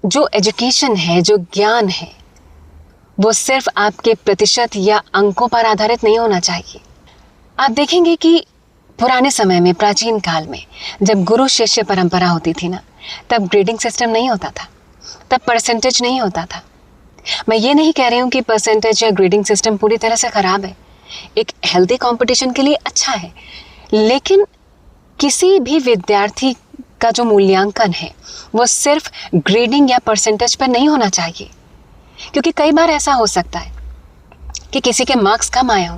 जो एजुकेशन है, जो ज्ञान है, वो सिर्फ आपके प्रतिशत या अंकों पर आधारित नहीं होना चाहिए। आप देखेंगे कि पुराने समय में, प्राचीन काल में, जब गुरु शिष्य परंपरा होती थी ना, तब ग्रेडिंग सिस्टम नहीं होता था, तब परसेंटेज नहीं होता था। मैं ये नहीं कह रही हूँ कि परसेंटेज या ग्रेडिंग सिस्टम पूरी तरह से ख़राब है, एक हेल्दी कंपटीशन के लिए अच्छा है, लेकिन किसी भी विद्यार्थी का जो मूल्यांकन है वो सिर्फ ग्रेडिंग या परसेंटेज पर नहीं होना चाहिए। क्योंकि कई बार ऐसा हो सकता है कि किसी के मार्क्स कम आए हों,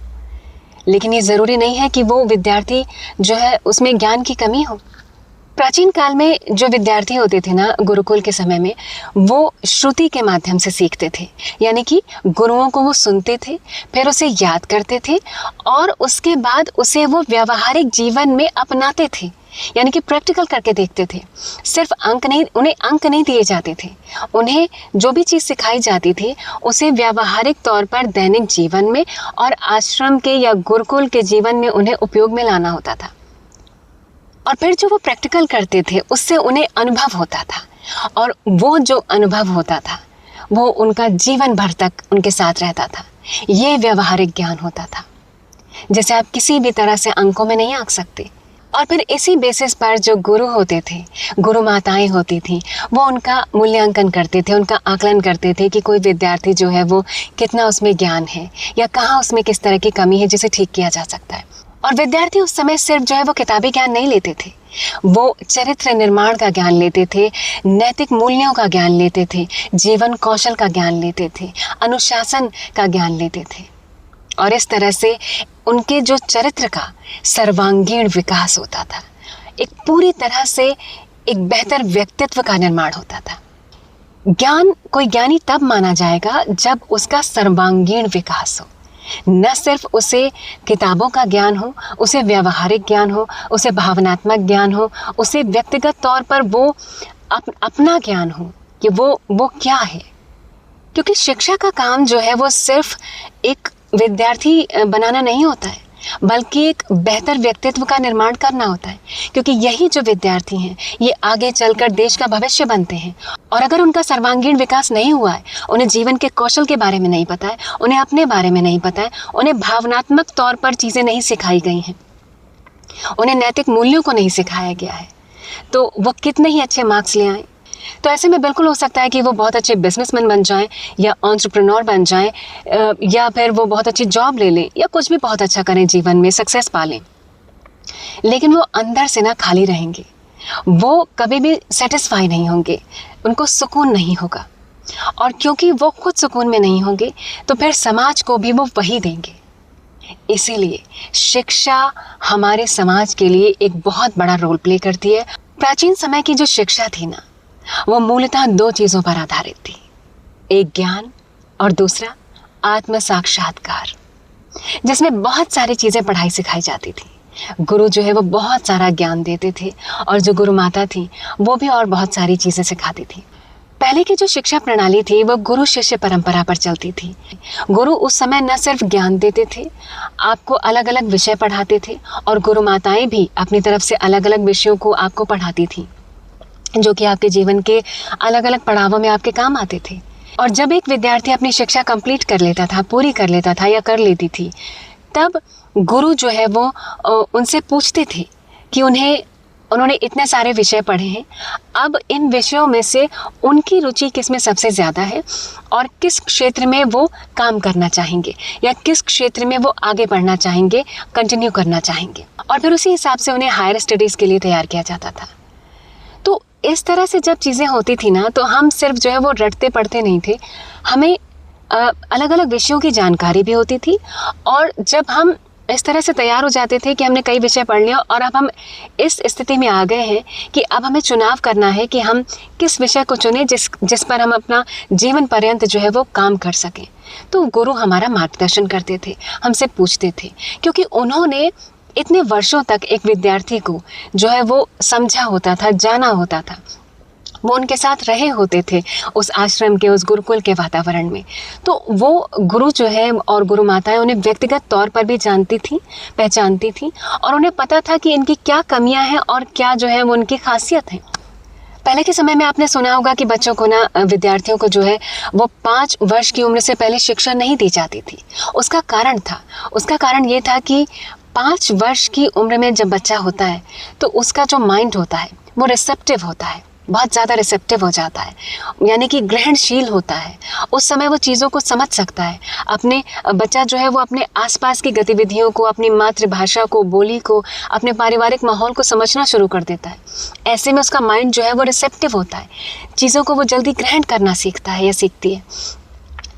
लेकिन ये ज़रूरी नहीं है कि वो विद्यार्थी जो है उसमें ज्ञान की कमी हो। प्राचीन काल में जो विद्यार्थी होते थे ना, गुरुकुल के समय में, वो श्रुति के माध्यम से सीखते थे, यानी कि गुरुओं को वो सुनते थे, फिर उसे याद करते थे और उसके बाद उसे वो व्यावहारिक जीवन में अपनाते थे, यानी कि प्रैक्टिकल करके देखते थे। सिर्फ उन्हें अंक नहीं दिए जाते थे, उन्हें जो भी चीज़ सिखाई जाती थी उसे व्यावहारिक तौर पर दैनिक जीवन में और आश्रम के या गुरुकुल के जीवन में उन्हें उपयोग में लाना होता था। और फिर जो वो प्रैक्टिकल करते थे उससे उन्हें अनुभव होता था, और वो जो अनुभव होता था वो उनका जीवन भर तक उनके साथ रहता था। ये व्यावहारिक ज्ञान होता था, जैसे आप किसी भी तरह से अंकों में नहीं आंक सकते। और फिर इसी बेसिस पर जो गुरु होते थे, गुरु माताएं होती थी, वो उनका मूल्यांकन करते थे, उनका आकलन करते थे कि कोई विद्यार्थी जो है वो कितना उसमें ज्ञान है या कहाँ उसमें किस तरह की कमी है जिसे ठीक किया जा सकता है। और विद्यार्थी उस समय सिर्फ जो है वो किताबी ज्ञान नहीं लेते थे, वो चरित्र निर्माण का ज्ञान लेते थे, नैतिक मूल्यों का ज्ञान लेते थे, जीवन कौशल का ज्ञान लेते थे, अनुशासन का ज्ञान लेते थे। और इस तरह से उनके जो चरित्र का सर्वांगीण विकास होता था, एक पूरी तरह से एक बेहतर व्यक्तित्व का निर्माण होता था। ज्ञान कोई ज्ञानी तब माना जाएगा जब उसका सर्वांगीण विकास हो, न सिर्फ उसे किताबों का ज्ञान हो, उसे व्यावहारिक ज्ञान हो, उसे भावनात्मक ज्ञान हो, उसे व्यक्तिगत तौर पर वो अपना ज्ञान हो कि वो क्या है। क्योंकि शिक्षा का काम जो है वो सिर्फ एक विद्यार्थी बनाना नहीं होता है, बल्कि एक बेहतर व्यक्तित्व का निर्माण करना होता है। क्योंकि यही जो विद्यार्थी हैं ये आगे चलकर देश का भविष्य बनते हैं। और अगर उनका सर्वांगीण विकास नहीं हुआ है, उन्हें जीवन के कौशल के बारे में नहीं पता है, उन्हें अपने बारे में नहीं पता है, उन्हें भावनात्मक तौर पर चीज़ें नहीं सिखाई गई हैं, उन्हें नैतिक मूल्यों को नहीं सिखाया गया है, तो वो कितने ही अच्छे मार्क्स ले आए। तो ऐसे में बिल्कुल हो सकता है कि वो बहुत अच्छे बिजनेसमैन बन जाएं या एंटरप्रेन्योर बन जाएं, या फिर वो बहुत अच्छी जॉब ले लें या कुछ भी बहुत अच्छा करें, जीवन में सक्सेस पा लें, लेकिन वो अंदर से ना खाली रहेंगे, वो कभी भी सेटिस्फाई नहीं होंगे, उनको सुकून नहीं होगा। और क्योंकि वो खुद सुकून में नहीं होंगे तो फिर समाज को भी वो वही देंगे। इसीलिए शिक्षा हमारे समाज के लिए एक बहुत बड़ा रोल प्ले करती है। प्राचीन समय की जो शिक्षा थी ना, वो मूलतः दो चीज़ों पर आधारित थी, एक ज्ञान और दूसरा आत्म साक्षात्कार, जिसमें बहुत सारी चीज़ें पढ़ाई सिखाई जाती थी। गुरु जो है वो बहुत सारा ज्ञान देते थे और जो गुरु माता थी वो भी और बहुत सारी चीज़ें सिखाती थी। पहले की जो शिक्षा प्रणाली थी वो गुरु शिष्य परंपरा पर चलती थी। गुरु उस समय न सिर्फ ज्ञान देते थे, आपको अलग अलग विषय पढ़ाते थे, और गुरु माताएं भी अपनी तरफ से अलग अलग विषयों को आपको पढ़ाती थी, जो कि आपके जीवन के अलग अलग पड़ावों में आपके काम आते थे। और जब एक विद्यार्थी अपनी शिक्षा कंप्लीट कर लेता था, पूरी कर लेता था या कर लेती थी, तब गुरु जो है वो उनसे पूछते थे कि उन्होंने इतने सारे विषय पढ़े हैं, अब इन विषयों में से उनकी रुचि किस में सबसे ज़्यादा है और किस क्षेत्र में वो काम करना चाहेंगे या किस क्षेत्र में वो आगे बढ़ना चाहेंगे, कंटिन्यू करना चाहेंगे, और फिर उसी हिसाब से उन्हें हायर स्टडीज़ के लिए तैयार किया जाता था। तो इस तरह से जब चीज़ें होती थी ना, तो हम सिर्फ जो है वो रटते पढ़ते नहीं थे, हमें अलग अलग विषयों की जानकारी भी होती थी। और जब हम इस तरह से तैयार हो जाते थे कि हमने कई विषय पढ़ लिया और अब हम इस स्थिति में आ गए हैं कि अब हमें चुनाव करना है कि हम किस विषय को चुनें जिस पर हम अपना जीवन पर्यंत जो है वो काम कर सकें, तो गुरु हमारा मार्गदर्शन करते थे, हमसे पूछते थे, क्योंकि उन्होंने इतने वर्षों तक एक विद्यार्थी को जो है वो समझा होता था, जाना होता था, वो उनके साथ रहे होते थे उस आश्रम के, उस गुरुकुल के वातावरण में। तो वो गुरु जो है और गुरु माताएं उन्हें व्यक्तिगत तौर पर भी जानती थी, पहचानती थी, और उन्हें पता था कि इनकी क्या कमियां हैं और क्या जो है वो उनकी खासियत है। पहले के समय में आपने सुना होगा कि बच्चों को ना, विद्यार्थियों को जो है वो 5 वर्ष की उम्र से पहले शिक्षा नहीं दी जाती थी। उसका कारण ये था कि 5 वर्ष की उम्र में जब बच्चा होता है तो उसका जो माइंड होता है वो रिसेप्टिव होता है, बहुत ज़्यादा रिसेप्टिव हो जाता है, यानी कि ग्रहणशील होता है। उस समय वो चीज़ों को समझ सकता है। बच्चा जो है वो अपने आसपास की गतिविधियों को, अपनी मातृभाषा को, बोली को, अपने पारिवारिक माहौल को समझना शुरू कर देता है। ऐसे में उसका माइंड जो है वो रिसेप्टिव होता है, चीज़ों को वो जल्दी ग्रहण करना सीखता है या सीखती है।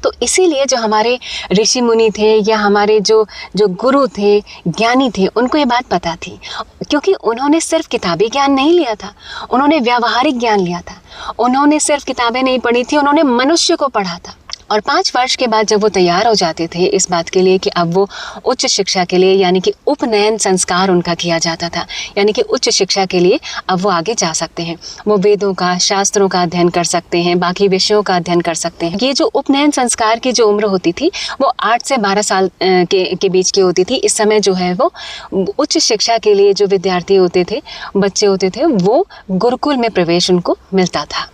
तो इसीलिए जो हमारे ऋषि मुनि थे या हमारे जो गुरु थे, ज्ञानी थे, उनको ये बात पता थी, क्योंकि उन्होंने सिर्फ किताबी ज्ञान नहीं लिया था, उन्होंने व्यावहारिक ज्ञान लिया था। उन्होंने सिर्फ किताबें नहीं पढ़ी थी, उन्होंने मनुष्य को पढ़ा था। और 5 वर्ष के बाद जब वो तैयार हो जाते थे इस बात के लिए कि अब वो उच्च शिक्षा के लिए, यानी कि उपनयन संस्कार उनका किया जाता था, यानी कि उच्च शिक्षा के लिए अब वो आगे जा सकते हैं। वो वेदों का, शास्त्रों का अध्ययन कर सकते हैं, बाकी विषयों का अध्ययन कर सकते हैं। ये जो उपनयन संस्कार की जो उम्र होती थी वो 8 से 12 साल के बीच की होती थी। इस समय जो है वो उच्च शिक्षा के लिए जो विद्यार्थी होते थे, बच्चे होते थे, वो गुरुकुल में प्रवेश उनको मिलता था।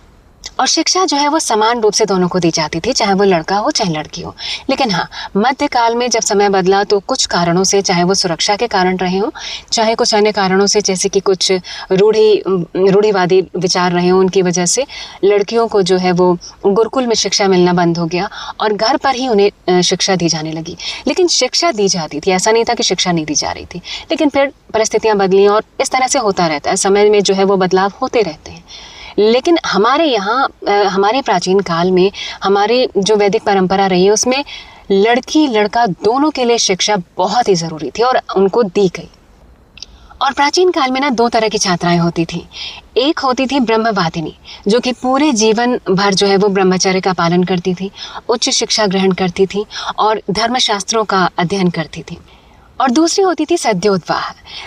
और शिक्षा जो है वो समान रूप से दोनों को दी जाती थी, चाहे वो लड़का हो चाहे लड़की हो। लेकिन हाँ, मध्यकाल में जब समय बदला तो कुछ कारणों से, चाहे वो सुरक्षा के कारण रहे हों, चाहे कुछ अन्य कारणों से, जैसे कि कुछ रूढ़िवादी विचार रहे हों, उनकी वजह से लड़कियों को जो है वो गुरुकुल में शिक्षा मिलना बंद हो गया और घर पर ही उन्हें शिक्षा दी जाने लगी। लेकिन शिक्षा दी जाती थी, ऐसा नहीं था कि शिक्षा नहीं दी जा रही थी। लेकिन फिर परिस्थितियाँ बदली और इस तरह से होता रहता है, समय में जो है वो बदलाव होते रहते हैं। लेकिन हमारे यहाँ, हमारे प्राचीन काल में, हमारी जो वैदिक परंपरा रही है उसमें लड़की लड़का दोनों के लिए शिक्षा बहुत ही ज़रूरी थी और उनको दी गई। और प्राचीन काल में ना 2 तरह की छात्राएं होती थी। एक होती थी ब्रह्मवादिनी, जो कि पूरे जीवन भर जो है वो ब्रह्मचर्य का पालन करती थी, उच्च शिक्षा ग्रहण करती थी और धर्मशास्त्रों का अध्ययन करती थी। और दूसरी होती थी सद्योद्वाह,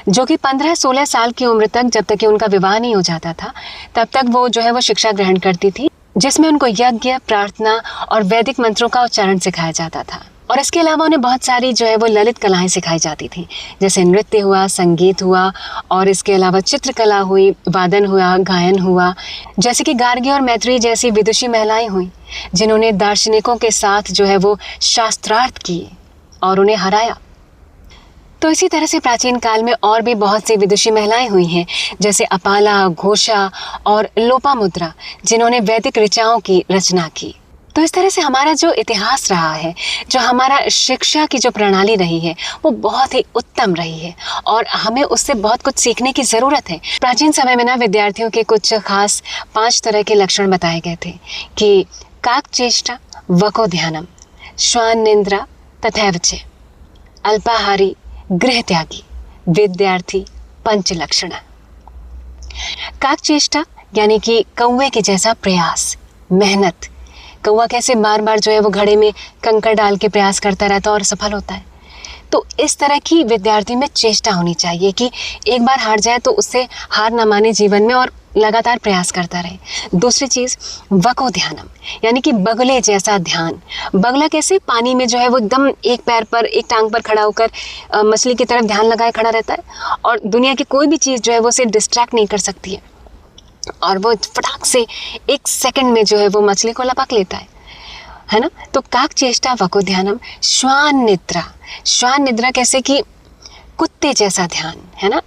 जो कि 15-16 साल की उम्र तक, जब तक कि उनका विवाह नहीं हो जाता था, तब तक वो जो है वो शिक्षा ग्रहण करती थी, जिसमें उनको यज्ञ, प्रार्थना और वैदिक मंत्रों का उच्चारण सिखाया जाता था। और इसके अलावा उन्हें बहुत सारी जो है वो ललित कलाएं सिखाई जाती थी, जैसे नृत्य हुआ, संगीत हुआ, और इसके अलावा चित्रकला हुई, वादन हुआ, गायन हुआ। जैसे कि गार्गी और मैत्री जैसी विदुषी महिलाएं हुई, जिन्होंने दार्शनिकों के साथ जो है वो शास्त्रार्थ किए और उन्हें हराया। तो इसी तरह से प्राचीन काल में और भी बहुत सी विदुषी महिलाएं हुई हैं, जैसे अपाला, घोषा और लोपामुद्रा, जिन्होंने वैदिक ऋचाओं की रचना की। तो इस तरह से हमारा जो इतिहास रहा है, जो हमारा शिक्षा की जो प्रणाली रही है, वो बहुत ही उत्तम रही है और हमें उससे बहुत कुछ सीखने की ज़रूरत है। प्राचीन समय में ना विद्यार्थियों के कुछ खास 5 तरह के लक्षण बताए गए थे कि काकचेष्टा, वकोध्यानम, श्वान निंद्रा तथैव च, अल्पाहारी, गृह त्यागी, विद्यार्थी, पंचलक्षणा। काकचेष्टा यानी कि कौवे के जैसा प्रयास, मेहनत। कौवा कैसे बार बार जो है वो घड़े में कंकड़ डाल के प्रयास करता रहता और सफल होता है। तो इस तरह की विद्यार्थी में चेष्टा होनी चाहिए कि एक बार हार जाए तो उससे हार न माने जीवन में और लगातार प्रयास करता रहे। दूसरी चीज़ वकोध्यानम, यानी कि बगुले जैसा ध्यान। बगुला कैसे पानी में जो है वो एकदम एक पैर पर, एक टांग पर खड़ा होकर मछली की तरफ ध्यान लगाए खड़ा रहता है और दुनिया की कोई भी चीज़ जो है वो उसे डिस्ट्रैक्ट नहीं कर सकती है और वो फटाक से 1 सेकंड में जो है वो मछली को लपक लेता है ना। तो काकचेष्टा, वकोध्यानम। श्वान निद्रा, श्वान निद्रा कैसे कि कुत्ते जैसा ध्यान, है ना।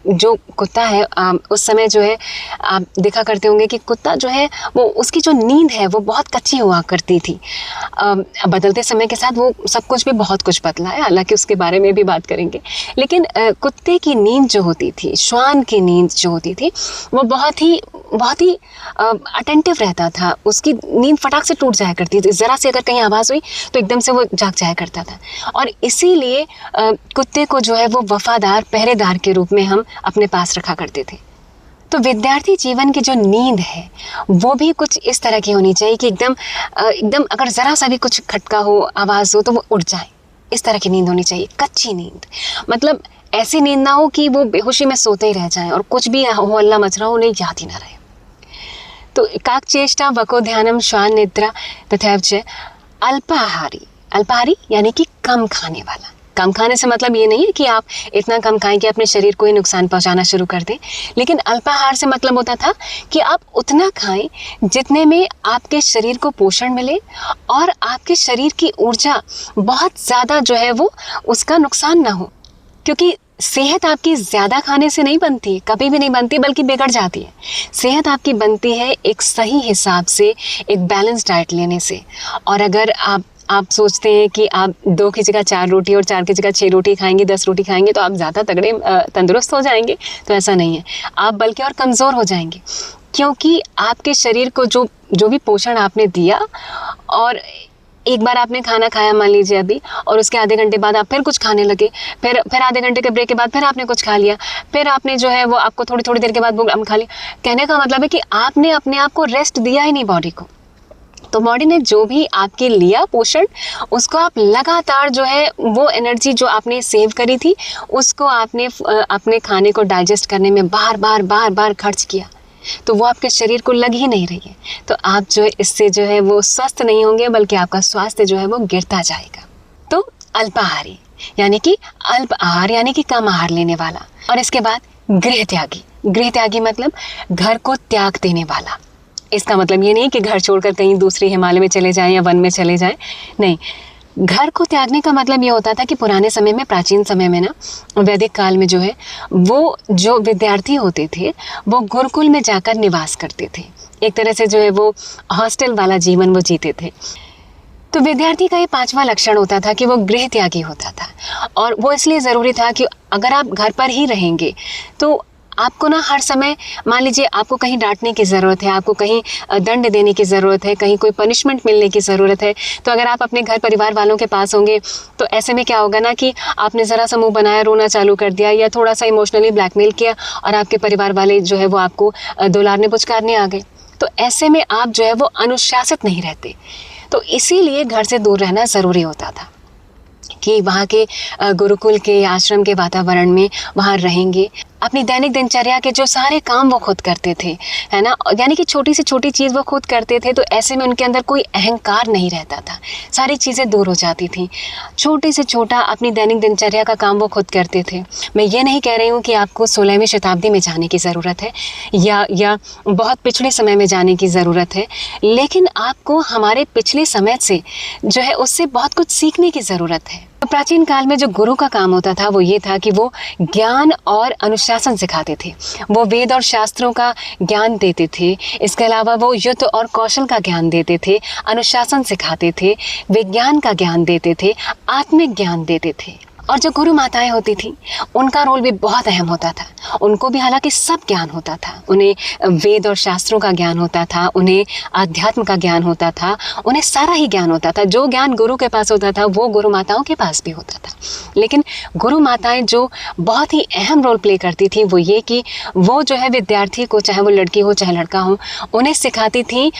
जो कुत्ता है उस समय जो है आप देखा करते होंगे कि कुत्ता जो है वो, उसकी जो नींद है वो बहुत कच्ची हुआ करती थी। बदलते समय के साथ वो सब कुछ भी बहुत कुछ बदला है, हालांकि उसके बारे में भी बात करेंगे। लेकिन कुत्ते की नींद जो होती थी, श्वान की नींद जो होती थी, वो बहुत ही अटेंटिव रहता था। उसकी नींद फटाक से टूट जाया करती थी, ज़रा से अगर कहीं आवाज़ हुई तो एकदम से वो जाग जाया करता था। और इसीलिए कुत्ते को जो है वो वफादार पहरेदार के रूप में हम अपने पास रखा करते थे। तो विद्यार्थी जीवन की जो नींद है वो भी कुछ इस तरह की होनी चाहिए कि एकदम अगर ज़रा सा भी कुछ खटका हो, आवाज़ हो तो वो उठ जाए। इस तरह की नींद होनी चाहिए, कच्ची नींद। मतलब ऐसी नींद ना हो कि वो बेहोशी में सोते ही रह जाएं और कुछ भी हो, अल्लाह मच रहा हो, उन्हें याद ही ना रहे। तो काकचेष्टा, वकोध्यानम, श्वान निद्रा तथैव च अल्पाहारी। अल्पाहारी यानी कि कम खाने वाला, कम खाने से मतलब ये नहीं है कि आप इतना कम खाएं कि अपने शरीर को ही नुकसान पहुंचाना शुरू कर दें, लेकिन अल्पाहार से मतलब होता था कि आप उतना खाएं जितने में आपके शरीर को पोषण मिले और आपके शरीर की ऊर्जा बहुत ज़्यादा जो है वो उसका नुकसान ना हो। क्योंकि सेहत आपकी ज़्यादा खाने से नहीं बनती, कभी भी नहीं बनती, बल्कि बिगड़ जाती है। सेहत आपकी बनती है एक सही हिसाब से, एक बैलेंस डाइट लेने से। और अगर आप सोचते हैं कि आप 2 की जगह 4 रोटी और 4 की जगह 6 रोटी खाएंगे, 10 रोटी खाएंगे तो आप ज़्यादा तगड़े तंदुरुस्त हो जाएंगे, तो ऐसा नहीं है। आप बल्कि और कमज़ोर हो जाएंगे, क्योंकि आपके शरीर को जो भी पोषण आपने दिया, और एक बार आपने खाना खाया मान लीजिए अभी, और उसके आधे घंटे बाद आप फिर कुछ खाने लगे, फिर आधे घंटे के ब्रेक के बाद फिर आपने कुछ खा लिया, फिर आपने जो है वो आपको थोड़ी थोड़ी देर के बाद वो खा लिया। कहने का मतलब है कि आपने अपने आप को रेस्ट दिया ही नहीं बॉडी को। तो बॉडी ने जो भी आपके लिया पोषण, उसको आप लगातार जो है वो एनर्जी जो आपने सेव करी थी उसको आपने अपने खाने को डाइजेस्ट करने में बार बार खर्च किया, तो वो आपके शरीर को लग ही नहीं रही है। तो आप जो है इससे जो है वो स्वस्थ नहीं होंगे, बल्कि आपका स्वास्थ्य जो है वो गिरता जाएगा। तो अल्पाहारी यानी कि अल्प आहार यानी कि कम आहार लेने वाला। और इसके बाद गृह त्यागी। गृह त्यागी मतलब घर को त्याग देने वाला। इसका मतलब ये नहीं कि घर छोड़कर कहीं दूसरे हिमालय में चले जाएं या वन में चले जाएं, नहीं। घर को त्यागने का मतलब ये होता था कि पुराने समय में, प्राचीन समय में ना, वैदिक काल में जो है वो जो विद्यार्थी होते थे वो गुरुकुल में जाकर निवास करते थे। एक तरह से जो है वो हॉस्टल वाला जीवन वो जीते थे। तो विद्यार्थी का ये 5वां लक्षण होता था कि वो गृह त्यागी होता था। और वो इसलिए ज़रूरी था कि अगर आप घर पर ही रहेंगे तो आपको ना हर समय, मान लीजिए आपको कहीं डांटने की ज़रूरत है, आपको कहीं दंड देने की ज़रूरत है, कहीं कोई पनिशमेंट मिलने की ज़रूरत है, तो अगर आप अपने घर परिवार वालों के पास होंगे तो ऐसे में क्या होगा ना कि आपने ज़रा सा मुंह बनाया, रोना चालू कर दिया या थोड़ा सा इमोशनली ब्लैकमेल किया और आपके परिवार वाले जो है वो आपको दुलारने पुचकारने आ गए। तो ऐसे में आप जो है वो अनुशासित नहीं रहते। तो इसीलिए घर से दूर रहना ज़रूरी होता था कि वहाँ के गुरुकुल के, आश्रम के वातावरण में वहाँ रहेंगे। अपनी दैनिक दिनचर्या के जो सारे काम वो खुद करते थे, है ना, यानी कि छोटी से छोटी चीज़ वो खुद करते थे। तो ऐसे में उनके अंदर कोई अहंकार नहीं रहता था, सारी चीज़ें दूर हो जाती थी। छोटे से छोटा अपनी दैनिक दिनचर्या का काम वो खुद करते थे। मैं ये नहीं कह रही हूँ कि आपको 16वीं शताब्दी में जाने की ज़रूरत है या बहुत पिछले समय में जाने की ज़रूरत है, लेकिन आपको हमारे पिछले समय से जो है उससे बहुत कुछ सीखने की ज़रूरत है। प्राचीन काल में जो गुरु का काम होता था वो ये था कि वो ज्ञान और अनुशासन सिखाते थे। वो वेद और शास्त्रों का ज्ञान देते थे। इसके अलावा वो युद्ध और कौशल का ज्ञान देते थे, अनुशासन सिखाते थे, विज्ञान का ज्ञान देते थे, आत्मिक ज्ञान देते थे। और जो गुरु माताएं होती थी उनका रोल भी बहुत अहम होता था। उनको भी हालांकि सब ज्ञान होता था, उन्हें वेद और शास्त्रों का ज्ञान होता था, उन्हें अध्यात्म का ज्ञान होता था, उन्हें सारा ही ज्ञान होता था। जो ज्ञान गुरु के पास होता था वो गुरु माताओं के पास भी होता था। लेकिन गुरु माताएं जो बहुत ही अहम रोल प्ले करती थी वो ये कि वो जो है विद्यार्थी को, चाहे वो लड़की हो चाहे लड़का हो, उन्हें सिखाती थी,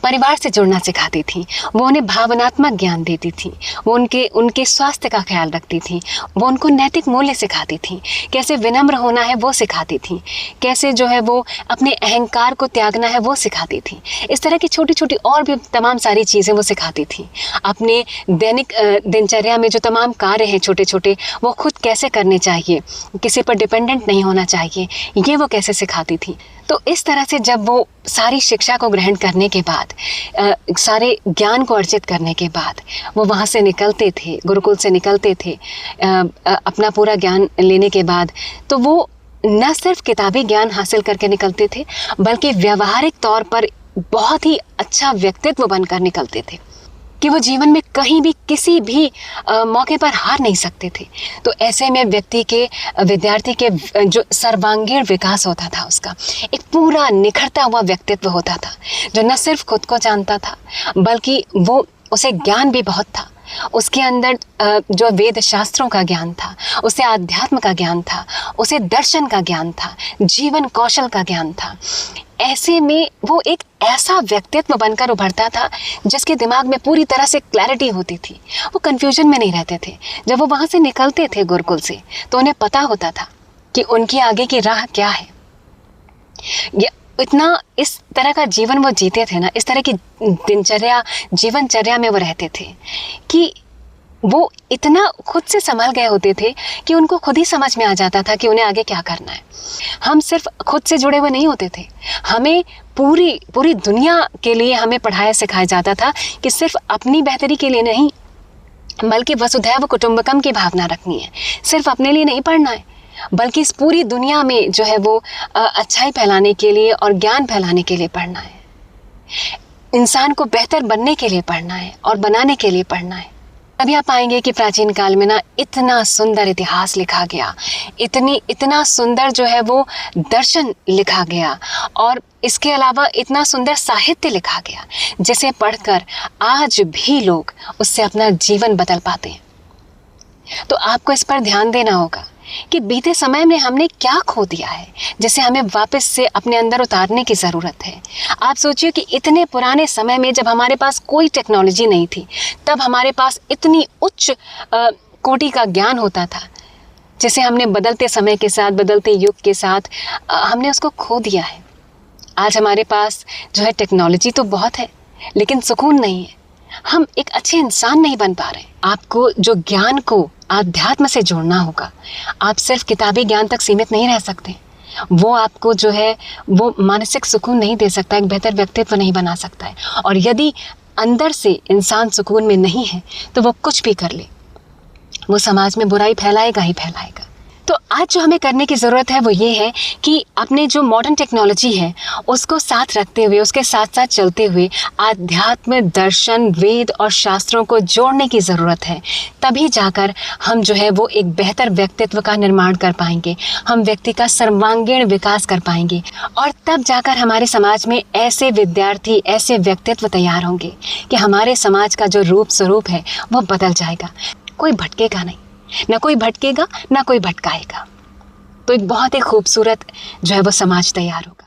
परिवार से जुड़ना सिखाती थी। वो उन्हें भावनात्मक ज्ञान देती थी, वो उनके स्वास्थ्य का ख्याल रखती थी, वो उनको नैतिक मूल्य सिखाती थी, कैसे विनम्र होना है वो सिखाती थी, कैसे जो है वो अपने अहंकार को त्यागना है वो सिखाती थी। इस तरह की छोटी छोटी और भी तमाम सारी चीज़ें वो सिखाती थी। अपने दैनिक दिनचर्या में जो तमाम कार्य हैं छोटे छोटे, वो खुद कैसे करने चाहिए, किसी पर डिपेंडेंट नहीं होना चाहिए, ये वो कैसे सिखाती थी। तो इस तरह से जब वो सारी शिक्षा को ग्रहण करने के बाद, सारे ज्ञान को अर्जित करने के बाद वो वहाँ से निकलते थे, गुरुकुल से निकलते थे, अपना पूरा ज्ञान लेने के बाद, तो वो न सिर्फ किताबी ज्ञान हासिल करके निकलते थे बल्कि व्यवहारिक तौर पर बहुत ही अच्छा व्यक्तित्व बनकर निकलते थे कि वो जीवन में कहीं भी किसी भी मौके पर हार नहीं सकते थे। तो ऐसे में व्यक्ति के, विद्यार्थी के जो सर्वांगीण विकास होता था, उसका एक पूरा निखरता हुआ व्यक्तित्व होता था, जो न सिर्फ खुद को जानता था बल्कि वो, उसे ज्ञान भी बहुत था। उसके अंदर जो वेद शास्त्रों का ज्ञान था, उसे आध्यात्म का ज्ञान था, उसे दर्शन का ज्ञान था, जीवन कौशल का ज्ञान था। ऐसे में वो एक ऐसा व्यक्तित्व बनकर उभरता था जिसके दिमाग में पूरी तरह से क्लैरिटी होती थी। वो कंफ्यूजन में नहीं रहते थे। जब वो वहाँ से निकलते थे गुरुकुल से, तो उन्हें पता होता था कि उनकी आगे की राह क्या है। इतना इस तरह का जीवन वो जीते थे ना, इस तरह की दिनचर्या, जीवनचर्या में वो रहते थे कि वो इतना खुद से संभल गए होते थे कि उनको खुद ही समझ में आ जाता था कि उन्हें आगे क्या करना है। हम सिर्फ खुद से जुड़े हुए नहीं होते थे, हमें पूरी पूरी दुनिया के लिए हमें पढ़ाया सिखाया जाता था कि सिर्फ अपनी बेहतरी के लिए नहीं, बल्कि वसुधैव कुटुंबकम की भावना रखनी है। सिर्फ अपने लिए नहीं पढ़ना है, बल्कि इस पूरी दुनिया में जो है वो अच्छाई फैलाने के लिए और ज्ञान फैलाने के लिए पढ़ना है। इंसान को बेहतर बनने के लिए पढ़ना है और बनाने के लिए पढ़ना है। अभी आप पाएंगे कि प्राचीन काल में ना इतना सुंदर इतिहास लिखा गया, इतना सुंदर जो है वो दर्शन लिखा गया, और इसके अलावा इतना सुंदर साहित्य लिखा गया जिसे पढ़कर आज भी लोग उससे अपना जीवन बदल पाते हैं। तो आपको इस पर ध्यान देना होगा कि बीते समय में हमने क्या खो दिया है जिसे हमें वापस से अपने अंदर उतारने की ज़रूरत है। आप सोचिए कि इतने पुराने समय में जब हमारे पास कोई टेक्नोलॉजी नहीं थी, तब हमारे पास इतनी उच्च कोटि का ज्ञान होता था जिसे हमने बदलते समय के साथ, बदलते युग के साथ हमने उसको खो दिया है। आज हमारे पास जो है टेक्नोलॉजी तो बहुत है, लेकिन सुकून नहीं है। हम एक अच्छे इंसान नहीं बन पा रहे। आपको जो ज्ञान को आध्यात्म से जोड़ना होगा। आप सिर्फ किताबी ज्ञान तक सीमित नहीं रह सकते। वो आपको जो है वो मानसिक सुकून नहीं दे सकता, एक बेहतर व्यक्तित्व नहीं बना सकता है। और यदि अंदर से इंसान सुकून में नहीं है तो वो कुछ भी कर ले, वो समाज में बुराई फैलाएगा ही फैलाएगा। तो आज जो हमें करने की ज़रूरत है वो ये है कि अपने जो मॉडर्न टेक्नोलॉजी है उसको साथ रखते हुए, उसके साथ साथ चलते हुए आध्यात्म, दर्शन, वेद और शास्त्रों को जोड़ने की ज़रूरत है। तभी जाकर हम जो है वो एक बेहतर व्यक्तित्व का निर्माण कर पाएंगे, हम व्यक्ति का सर्वांगीण विकास कर पाएंगे, और तब जाकर हमारे समाज में ऐसे विद्यार्थी, ऐसे व्यक्तित्व तैयार होंगे कि हमारे समाज का जो रूप स्वरूप है वो बदल जाएगा। कोई भटकेगा नहीं, ना कोई भटकेगा ना कोई भटकाएगा। तो एक बहुत ही खूबसूरत जो है वो समाज तैयार होगा।